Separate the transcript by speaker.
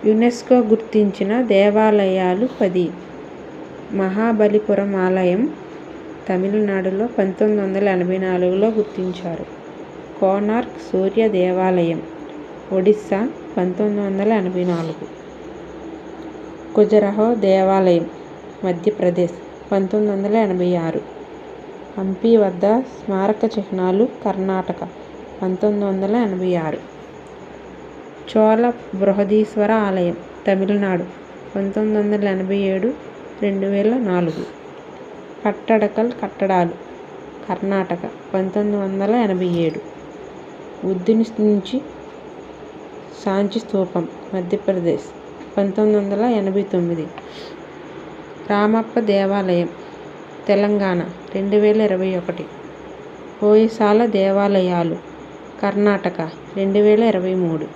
Speaker 1: UNESCO గుర్తించిన దేవాలయాలు 10. మహాబలిపురం ఆలయం తమిళనాడులో 1984లో గుర్తించారు. కోనార్క్ సూర్య దేవాలయం ఒడిశా 1984. ఖజురహో దేవాలయం మధ్యప్రదేశ్ 1986. హంపి వద్ద స్మారక చిహ్నాలు కర్ణాటక 1986. చోళ బృహదీశ్వర ఆలయం తమిళనాడు 1987, 2004. పట్టడకల్ కట్టడాలు కర్ణాటక 1987. బుద్ధుని నుంచి సాంచి స్తూపం మధ్యప్రదేశ్ 1989. రామప్ప దేవాలయం తెలంగాణ 2021. హోయసాల దేవాలయాలు కర్ణాటక 2023.